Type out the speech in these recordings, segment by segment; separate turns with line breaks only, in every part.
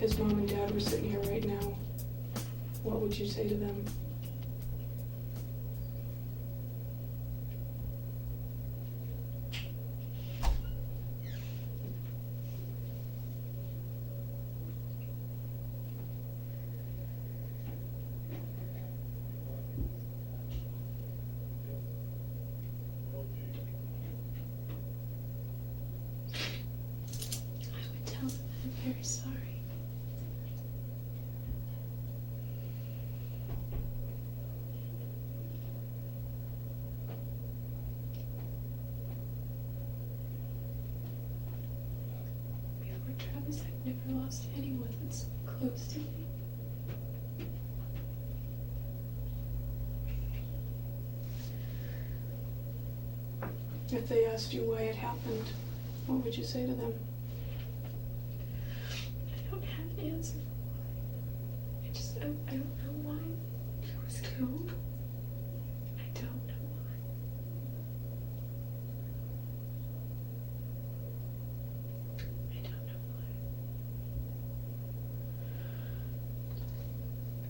his mom and dad were sitting here right now, what would you say to them?
I would tell them I'm very sorry. Before Travis, I've never lost anyone that's close to me.
If they asked you why it happened, what would you say to them?
I don't have an answer for why. I don't know why he was killed. I don't know why. I don't know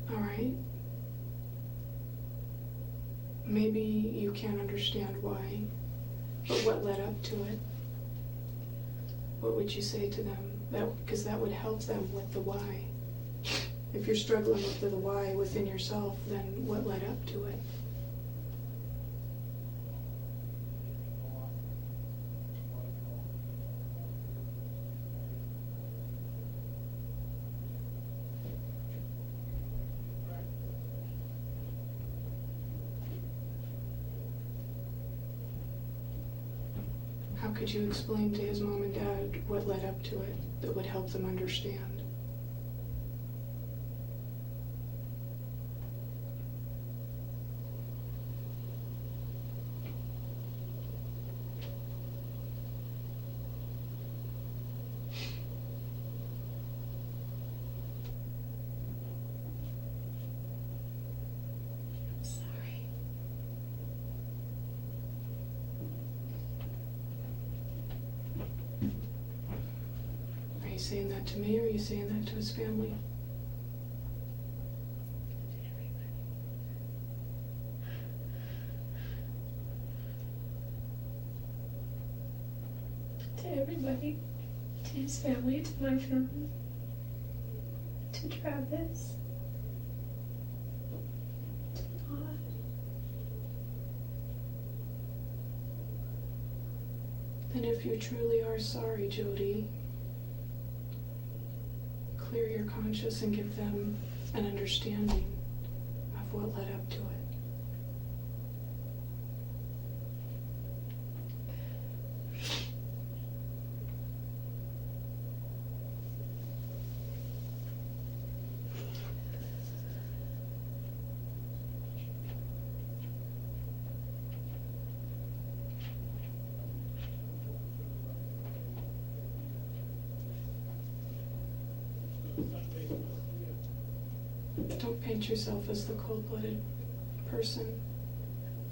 why.
All right. Maybe you can't understand why, but what led up to it? What would you say to them? Because that would help them with the why. If you're struggling with the why within yourself, then what led up to it? How could you explain to his mom and dad what led up to it that would help them understand?
I'm sorry.
Are you saying that to me, or are you saying that to his family?
To everybody, to his family, to my family, to Travis, to God.
And if you truly are sorry, Jodi, clear your conscience and give them an understanding of what led up to it. Don't paint yourself as the cold-blooded person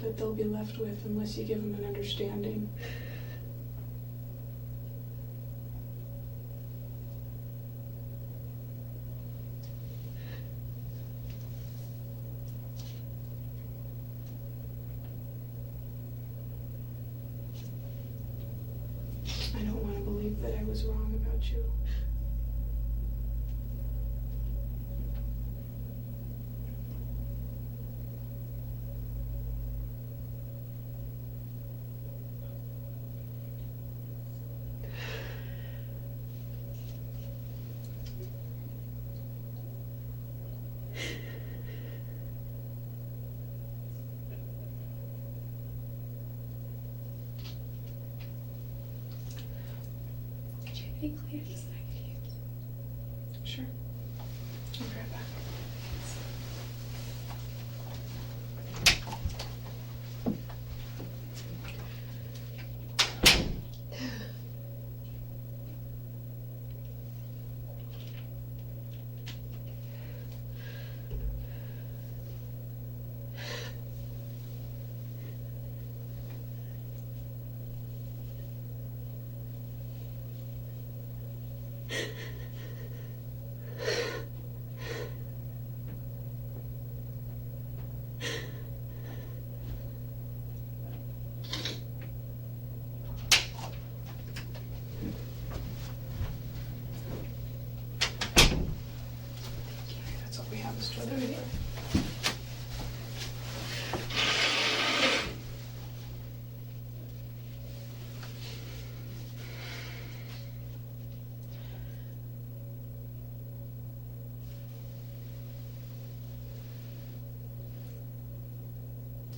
that they'll be left with unless you give them an understanding. I don't want to believe that I was wrong about you.
Could you be clear just like you?
Sure. I'll be right back.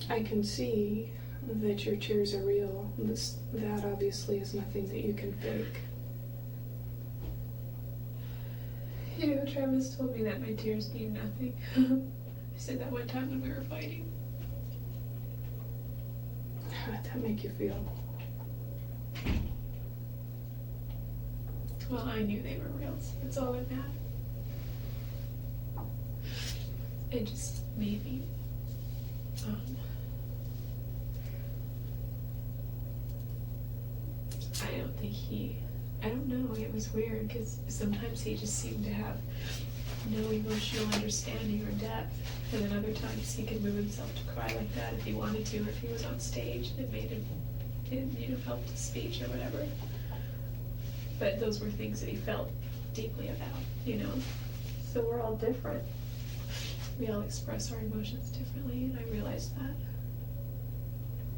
I can see that your tears are real. That obviously is nothing that you can fake.
You know, Travis told me that my tears mean nothing. I said that one time when we were fighting.
How'd that make you feel?
Well, I knew they were real, so that's all that mattered. It just made me, I don't know, it was weird, because sometimes he just seemed to have no emotional understanding or depth, and then other times he could move himself to cry like that if he wanted to, or if he was on stage and it made him, help his speech or whatever. But those were things that he felt deeply about, So we're all different. We all express our emotions differently, and I realized that.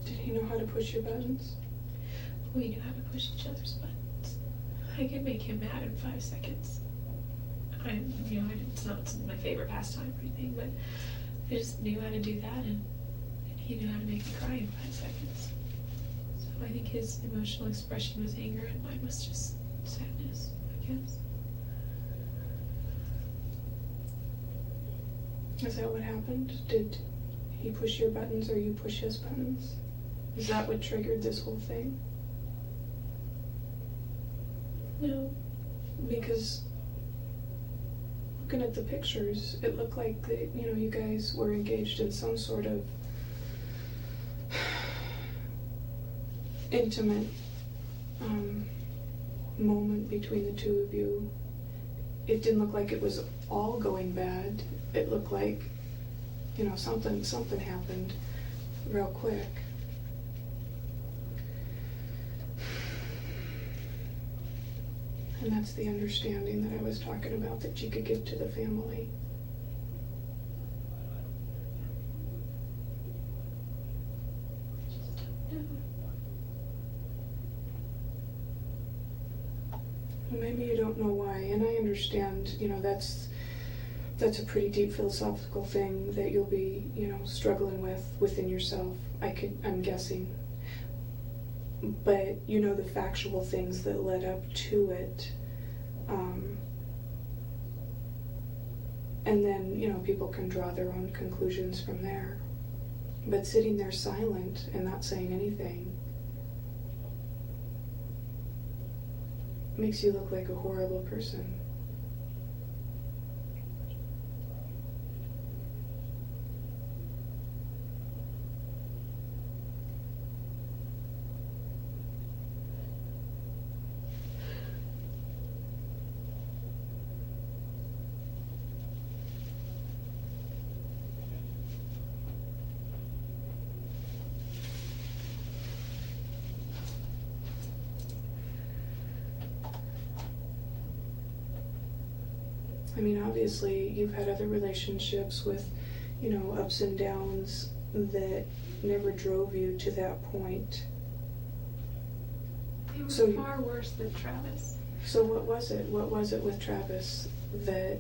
Did he know how to push your buttons?
We knew how to push each other's buttons. I could make him mad in 5 seconds. It's not my favorite pastime or anything, but I just knew how to do that, and he knew how to make me cry in 5 seconds. So I think his emotional expression was anger, and mine was just sadness, I guess.
Is that what happened? Did he push your buttons or you push his buttons? Is that what triggered this whole thing?
No.
Because looking at the pictures, it looked like that, you guys were engaged in some sort of intimate moment between the two of you. It didn't look like it was all going bad. It looked like, something happened real quick. And that's the understanding that I was talking about that you could give to the family. Well, maybe you don't know why, and I understand, that's a pretty deep philosophical thing that you'll be, struggling with within yourself. I'm guessing. But the factual things that led up to it. And then, people can draw their own conclusions from there. But sitting there silent and not saying anything makes you look like a horrible person. I mean, obviously, you've had other relationships with, ups and downs that never drove you to that point.
They were far worse than Travis.
So what was it? What was it with Travis that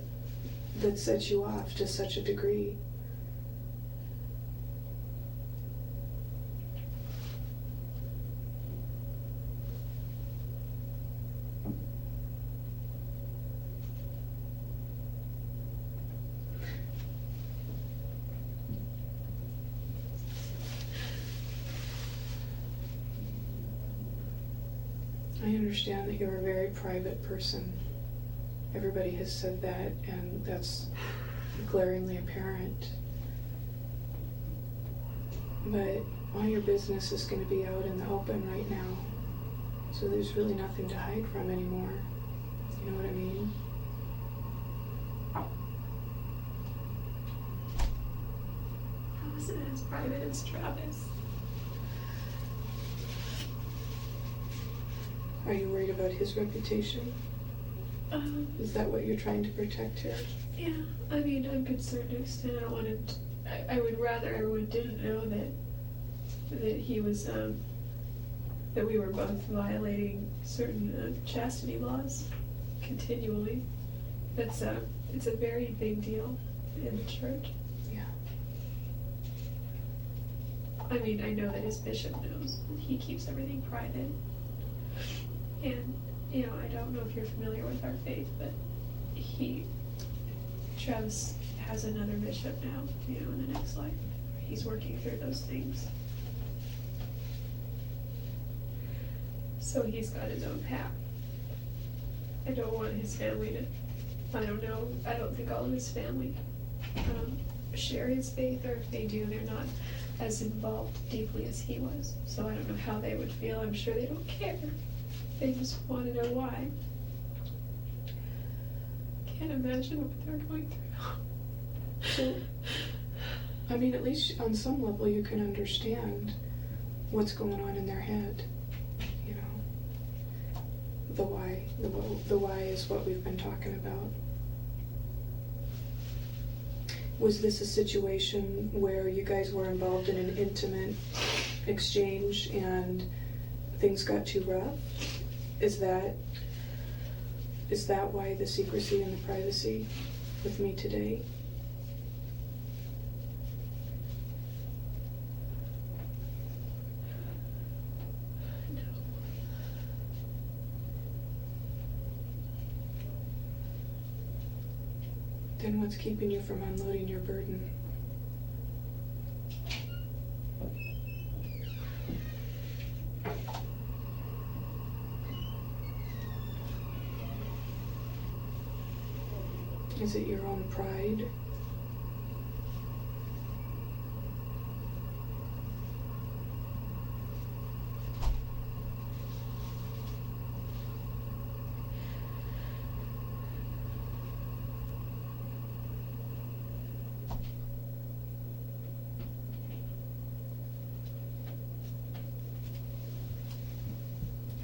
set you off to such a degree? I understand that you're a very private person. Everybody has said that, and that's glaringly apparent. But all your business is going to be out in the open right now, so there's really nothing to hide from anymore. You know what I mean?
How is it as private as Travis?
Are you worried about his reputation? Is that what you're trying to protect here?
Yeah, I mean, I'm concerned to an extent. I don't want him to, I would rather everyone didn't know that he was, that we were both violating certain chastity laws continually. It's a very big deal in the church.
Yeah.
I mean, I know that his bishop knows. He keeps everything private. And, you know, I don't know if you're familiar with our faith, but Travis has another bishop now, you know, in the next life. He's working through those things. So he's got his own path. I don't want his family to, I don't know, I don't think all of his family share his faith, or if they do, they're not as involved deeply as he was. So I don't know how they would feel. I'm sure they don't care. They just want to know why. Can't imagine what they're going through.
So, I mean, at least on some level you can understand what's going on in their head, you know. The why. The why is what we've been talking about. Was this a situation where you guys were involved in an intimate exchange and things got too rough? Is that why the secrecy and the privacy with me today?
No.
Then what's keeping you from unloading your burden? Is it your own pride?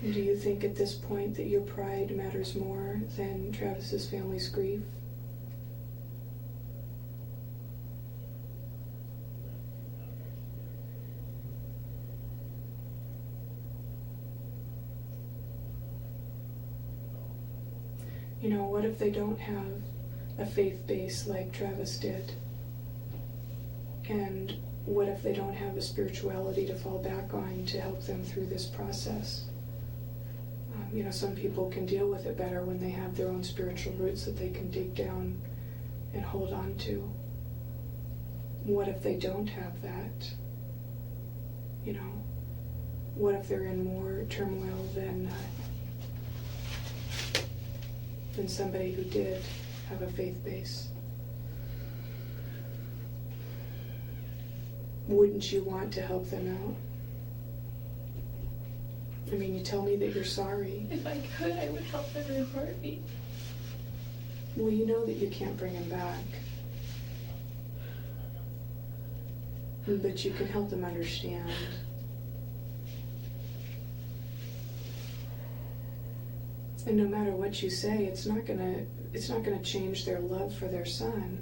Do you think at this point that your pride matters more than Travis's family's grief? You know, what if they don't have a faith base like Travis did? And what if they don't have a spirituality to fall back on to help them through this process? You know, some people can deal with it better when they have their own spiritual roots that they can dig down and hold on to. What if they don't have that? You know, what if they're in more turmoil than somebody who did have a faith base? Wouldn't you want to help them out? I mean, you tell me that you're sorry.
If I could, I would help them in a heartbeat.
Well, you know that you can't bring him back. But you can help them understand. And no matter what you say, it's not gonna change their love for their son.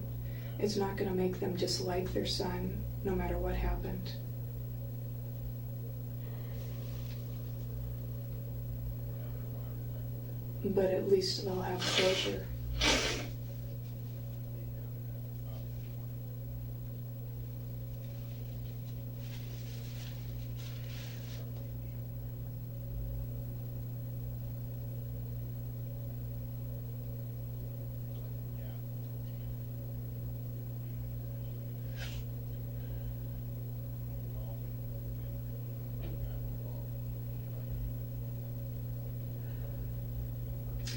It's not gonna make them dislike their son, no matter what happened. But at least they'll have closure.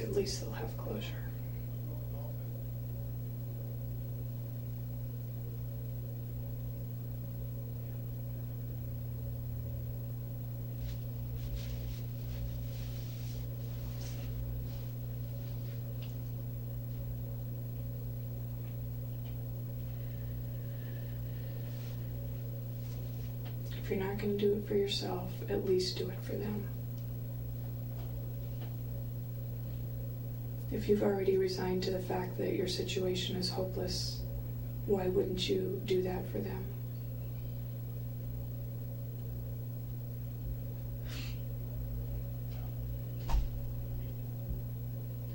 At least they'll have closure. If you're not going to do it for yourself, at least do it for them. If you've already resigned to the fact that your situation is hopeless, why wouldn't you do that for them?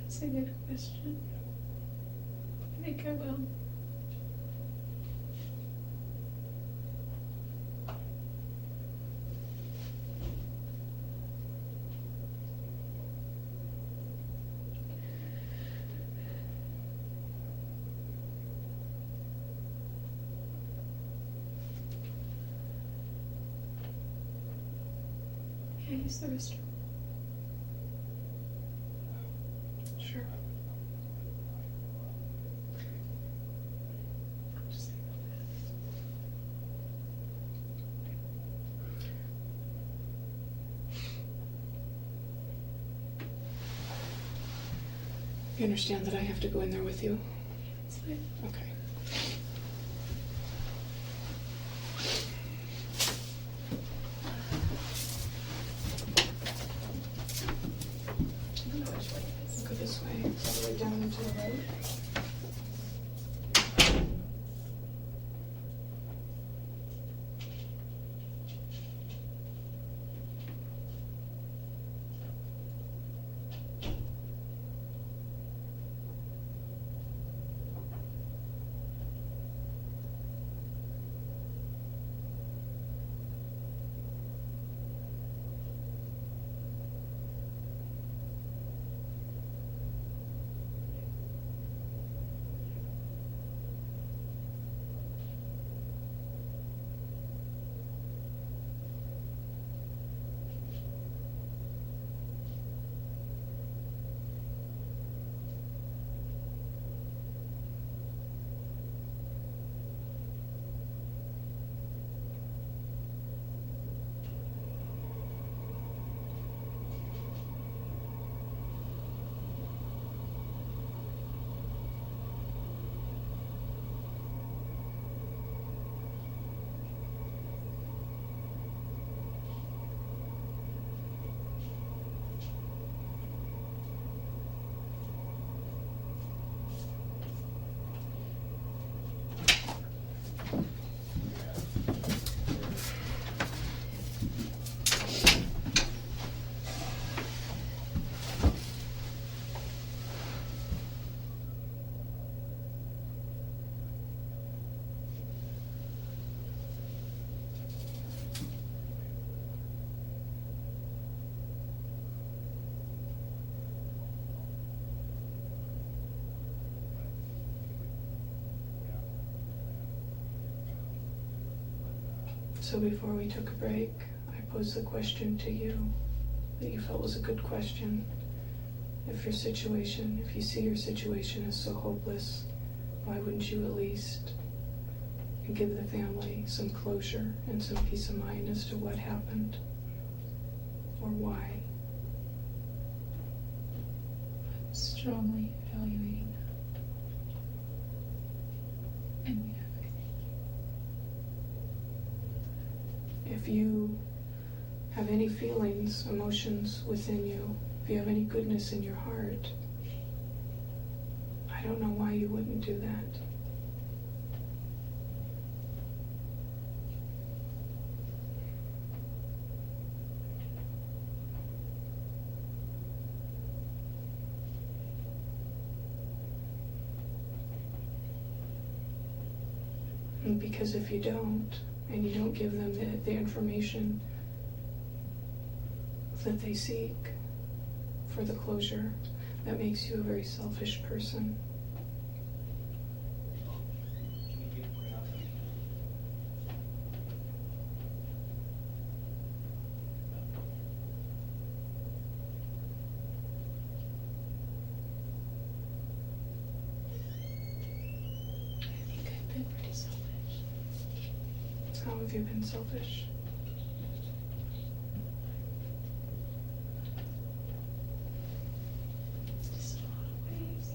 That's a good question. I think I will. Yeah, use the restroom.
Sure.
I'll just think about that.
You understand that I have to go in there with you?
It's fine.
Okay.
I don't know which way it is.
Go this way. It's all the way down into the road. So before we took a break, I posed the question to you that you felt was a good question. If you see your situation as so hopeless, why wouldn't you at least give the family some closure and some peace of mind as to what happened or why?
I'm strongly evaluating that. And we have
If you have any feelings, emotions within you, if you have any goodness in your heart, I don't know why you wouldn't do that. And because if you don't, and you don't give them the information that they seek for the closure, that makes you a very selfish person.
I think I've been pretty selfish.
How have you been selfish?
Just in a lot of ways.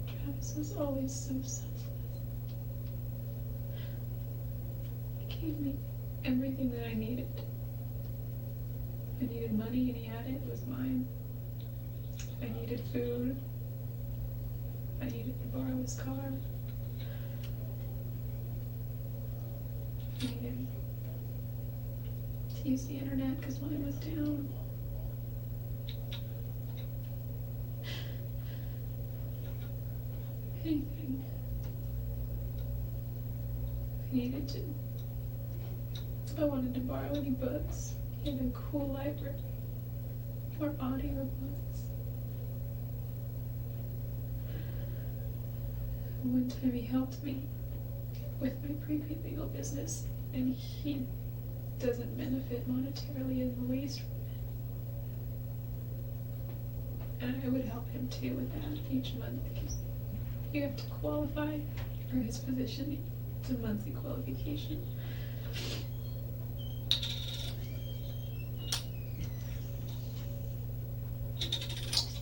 Travis was always so selfless. He gave me everything that I needed. I needed money and he had it, it was mine. I needed food. I needed to borrow his car. I needed to use the internet because mine was down. Anything. I wanted to borrow any books. He had a cool library. Or audiobooks. One time he helped me with my prepaid legal business, and he doesn't benefit monetarily in the least from it. And I would help him too with that each month, because you have to qualify for his position. It's a monthly qualification.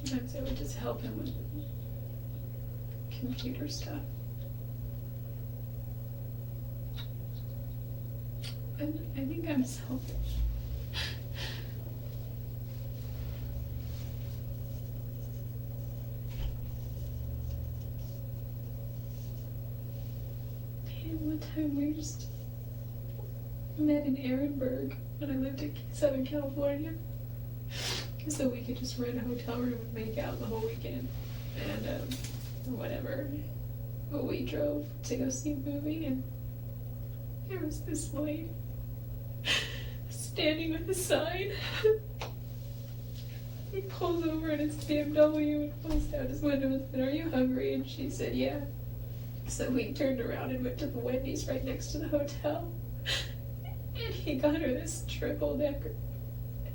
Sometimes I would just help him with computer stuff. And I think I'm selfish. And one time we just met in Ehrenberg when I lived in Southern California. So we could just rent a hotel room and make out the whole weekend. And whatever. But we drove to go see a movie, and there was this lady standing with a sign. He pulls over in his BMW and pulls down his window and said, "Are you hungry?" And she said, "Yeah." So we turned around and went to the Wendy's right next to the hotel. And he got her this triple decker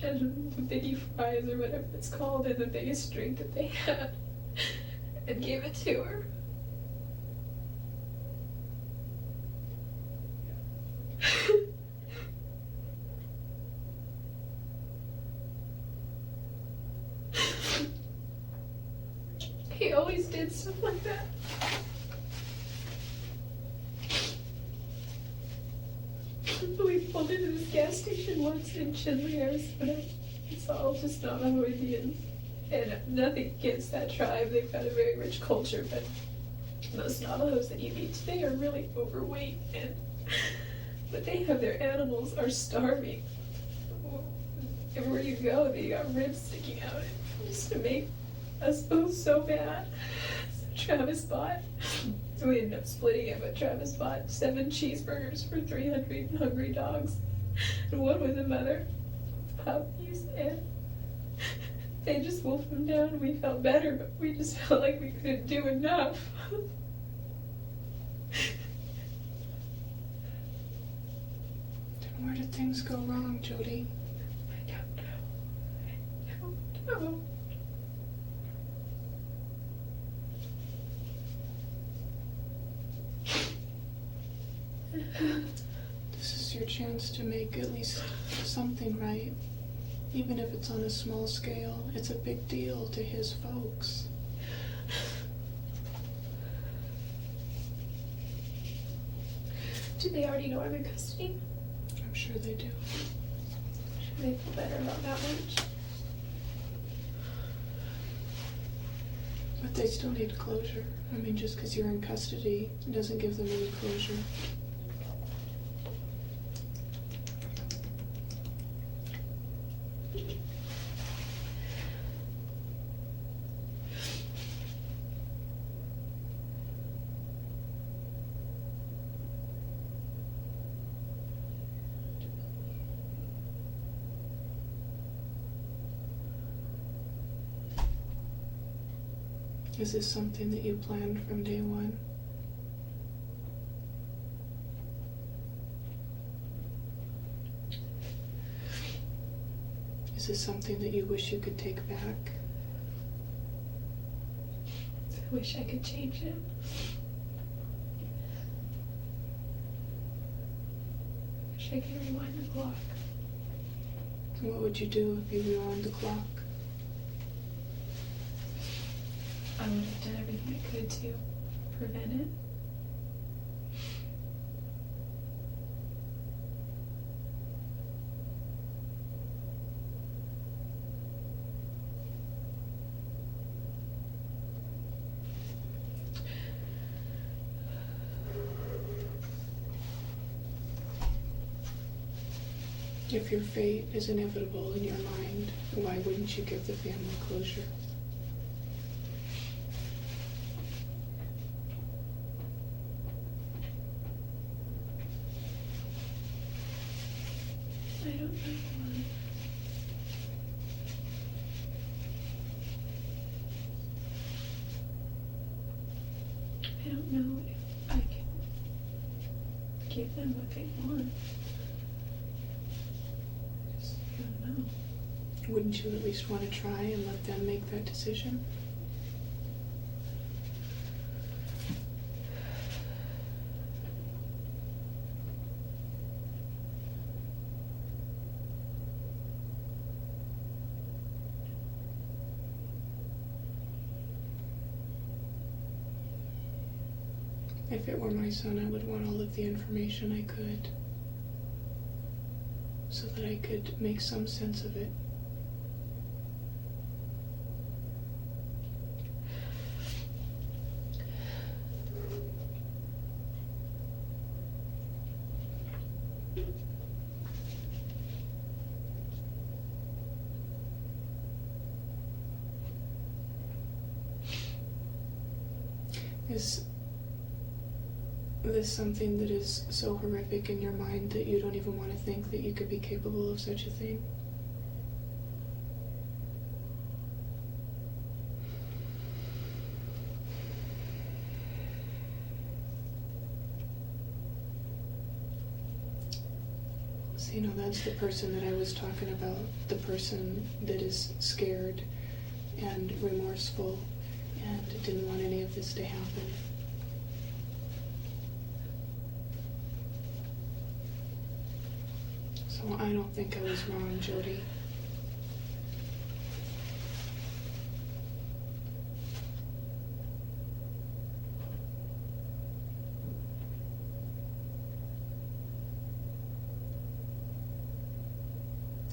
and the biggie fries or whatever it's called, and the biggest drink that they had, and gave it to her. He always did stuff like that. We pulled into this gas station once in Chinle, Arizona. It's all just Navajo Indians. And nothing against that tribe. They've got a very rich culture, but most Navajos that you meet today are really overweight. But they have their animals are starving. Everywhere you go, they got ribs sticking out. It used to make us both so bad. So Travis bought, we ended up splitting it, but Travis bought 7 cheeseburgers for 300 hungry dogs. And one with a mother, puppies, and they just wolfed them down, and we felt better, but we just felt like we couldn't do enough.
Then where did things go wrong, Jodi?
I don't know.
This is your chance to make at least something right. Even if it's on a small scale, it's a big deal to his folks.
Do they already know I'm in custody?
I'm sure they do.
Should they feel better about that much?
But they still need closure. I mean, just because you're in custody doesn't give them any closure. Is this something that you planned from day one? Is this something that you wish you could take back?
I wish I could change it. I wish I could rewind the clock.
And what would you do if you rewound the clock?
I would have done everything I could to prevent it.
If your fate is inevitable in your mind, why wouldn't you give the family closure?
I don't know why. I don't know if I can give them what they want.
Wouldn't you at least want to try and let them make that decision? If it were my son, I would want all of the information I could, so that I could make some sense of it. Is this something that is so horrific in your mind that you don't even want to think that you could be capable of such a thing? See, that's the person that I was talking about, the person that is scared and remorseful and didn't want any of this to happen. So I don't think I was wrong, Jodi.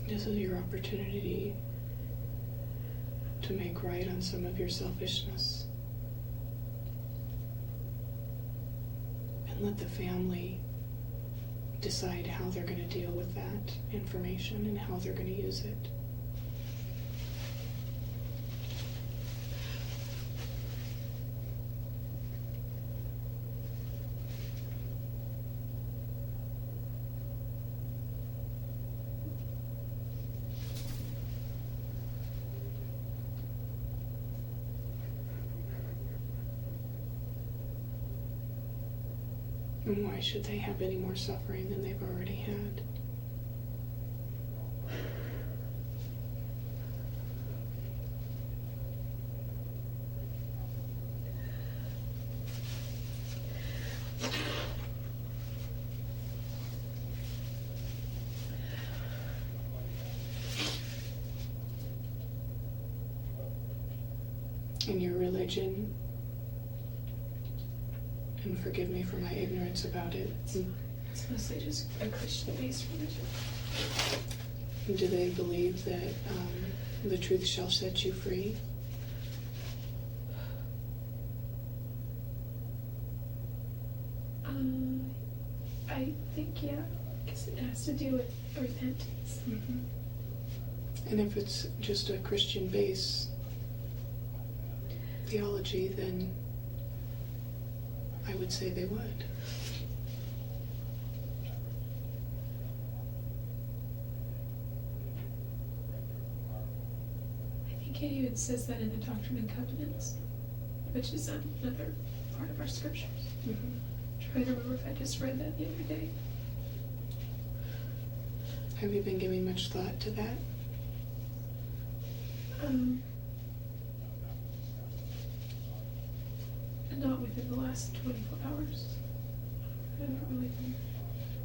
This is your opportunity to make right on some of your selfishness. And let the family decide how they're going to deal with that information and how they're going to use it. And why should they have any more suffering than they've already had? In your religion, and forgive me for my ignorance about it,
It's mostly just a Christian-based religion.
do they believe that the truth shall set you free?
I think, yeah, because it has to do with repentance.
Mm-hmm. And if it's just a Christian-based theology, then I would say they would.
I think it even says that in the Doctrine and Covenants, which is another part of our scriptures.
Mm-hmm.
Try to remember if I just read that the other day.
Have you been giving much thought to that?
Not within the last 24 hours. I haven't really been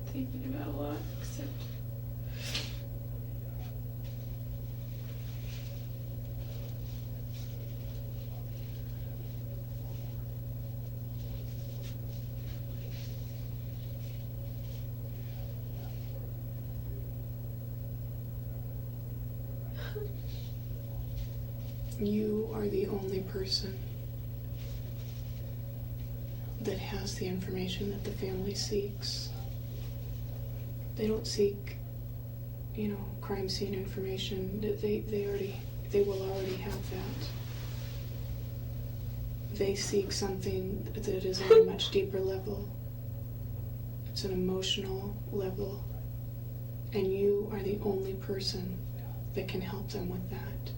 thinking about a lot, except
You are the only person that has the information that the family seeks. They don't seek, crime scene information. They will already have that. They seek something that is on a much deeper level. It's an emotional level, and you are the only person that can help them with that.